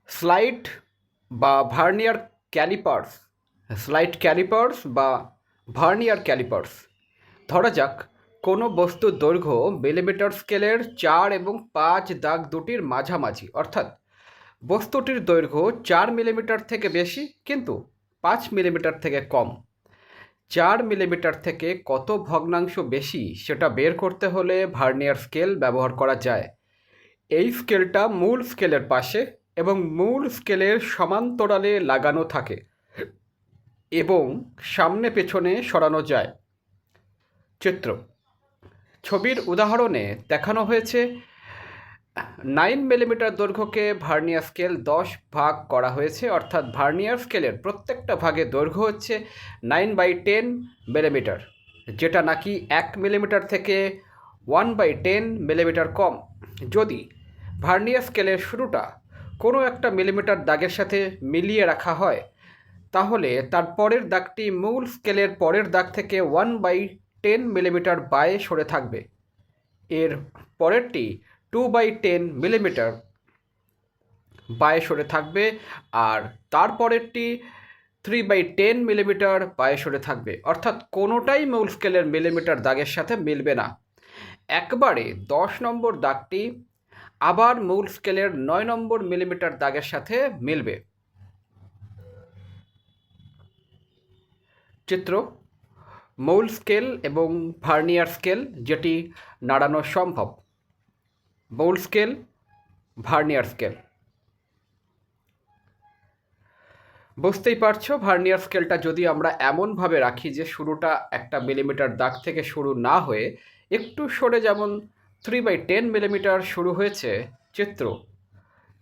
Slide বা vernier callipers বা vernier callipers. ধরা যাক কোনো বস্তুর দৈর্ঘ্য মিলিমিটার স্কেলের 4 এবং 5 দাগ দুটির মাঝামাঝি, অর্থাৎ বস্তুটির দৈর্ঘ্য 4 মিলিমিটার থেকে বেশি কিন্তু 5 মিলিমিটার থেকে কম। 4 মিলিমিটার থেকে কত ভগ্নাংশ বেশি সেটা বের করতে হলে ভার্নিয়ার স্কেল ব্যবহার করা যায়। এই স্কেলটা মূল স্কেলের পাশে এবং মূল স্কেলের সমান্তরালে লাগানো থাকে এবং সামনে পেছনে সরানো যায়। চিত্র ছবির উদাহরণে দেখানো হয়েছে 9 মিলিমিটার দৈর্ঘ্যকে ভার্নিয়ার স্কেল 10 ভাগ করা হয়েছে, অর্থাৎ ভার্নিয়ার স্কেলের প্রত্যেকটা ভাগের দৈর্ঘ্য হচ্ছে 9/10 মিলিমিটার, যেটা নাকি 1 মিলিমিটার থেকে 1/10 মিলিমিটার কম। যদি ভার্নিয়ার স্কেলের শুরুটা কোনো একটা মিলিমিটার দাগের সাথে মিলিয়ে রাখা হয়, তাহলে তার পরের দাগটি মূল স্কেলের পরের দাগ থেকে 1/10 মিলিমিটার বায়ে সরে থাকবে। এর পরেরটি 2/10 মিলিমিটার বায়ে সরে থাকবে আর তারপরেরটি 3/10 মিলিমিটার বায়ে সরে থাকবে, অর্থাৎ কোনোটাই মূল স্কেলের মিলিমিটার দাগের সাথে মিলবে না। একবারে 10 নম্বর দাগটি আবার মূল স্কেলের 9 নম্বর মিলিমিটার দাগের সাথে মিলবে। চিত্র মূল স্কেল এবং ভার্নিয়ার স্কেল যেটি নাড়ানো সম্ভব। মূল স্কেল, ভার্নিয়ার স্কেল। বুঝতেই পারছো, ভার্নিয়ার স্কেলটা যদি আমরা এমনভাবে রাখি যে শুরুটা একটা মিলিমিটার দাগ থেকে শুরু না হয়ে একটু সরে, যেমন 3/10 মিলিমিটার শুরু হয়েছে চিত্র,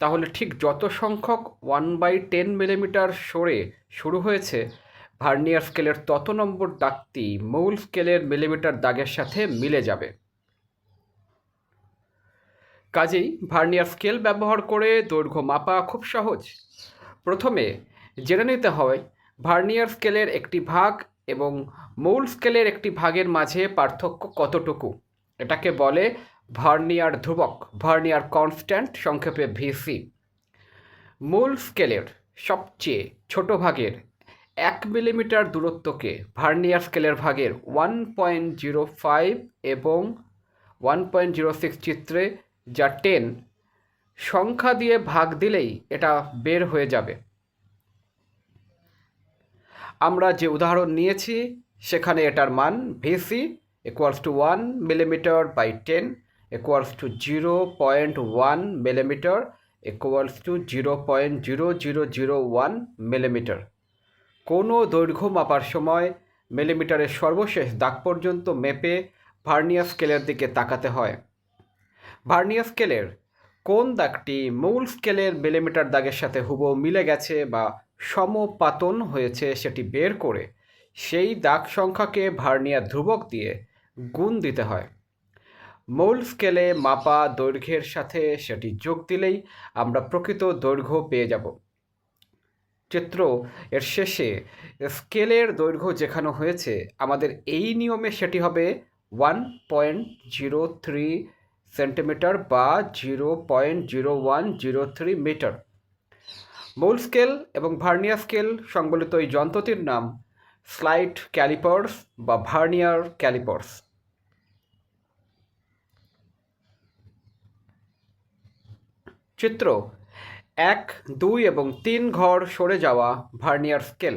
তাহলে ঠিক যত সংখ্যক 1/10 মিলিমিটার সরে শুরু হয়েছে ভার্নিয়ার স্কেলের তত নম্বর দাগটি মূল স্কেলের মিলিমিটার দাগের সাথে মিলে যাবে। কাজেই ভার্নিয়ার স্কেল ব্যবহার করে দৈর্ঘ্য মাপা খুব সহজ। প্রথমে জেনে নিতে হয় ভার্নিয়ার স্কেলের একটি ভাগ এবং মূল স্কেলের একটি ভাগের মাঝে পার্থক্য কতটুকু। এটাকে বলে ভার্নিয়ার ধ্রুবক, ভার্নিয়ার কনস্ট্যান্ট, সংক্ষেপে ভিসি। মূল স্কেলের সবচেয়ে ছোট ভাগের 1 মিলিমিটার দূরত্বকে ভার্নিয়ার স্কেলের ভাগের 1.05 এবং 1.06 চিত্রে, যা 10 সংখ্যা দিয়ে ভাগ দিলেই এটা বের হয়ে যাবে। আমরা যে উদাহরণ নিয়েছি সেখানে এটার মান VC = 1 millimetre by 10 = 0.1 millimetre =0.0001 millimetre. কোনো দৈর্ঘ্য মাপার সময় মিলিমিটারের সর্বশেষ দাগ পর্যন্ত মেপে ভার্নিয়ার স্কেলের দিকে তাকাতে হয়। ভার্নিয়ার স্কেলের কোন দাগটি মূল স্কেলের মিলিমিটার দাগের সাথে হুবহু মিলে গেছে বা সমপাতন হয়েছে সেটি বের করে সেই দাগ সংখ্যাকে ভার্নিয়ার ধ্রুবক দিয়ে গুণ দিতে হয়। মূল স্কেলে মাপা দৈর্ঘ্যের সাথে সেটি যোগ দিলেই আমরা প্রকৃত দৈর্ঘ্য পেয়ে যাব। চিত্র এর শেষে স্কেলের দৈর্ঘ্য যেখানে হয়েছে আমাদের এই নিয়মে সেটি হবে 1.03 সেন্টিমিটার বা 0.0103 মিটার। মূল স্কেল এবং ভার্নিয়ার স্কেল সংবলিত এই যন্ত্রটির নাম স্লাইড ক্যালিপার্স বা ভার্নিয়ার ক্যালিপার্স। চিত্র 1, 2 এবং 3 ঘর সরে যাওয়া ভার্নিয়ার স্কেল।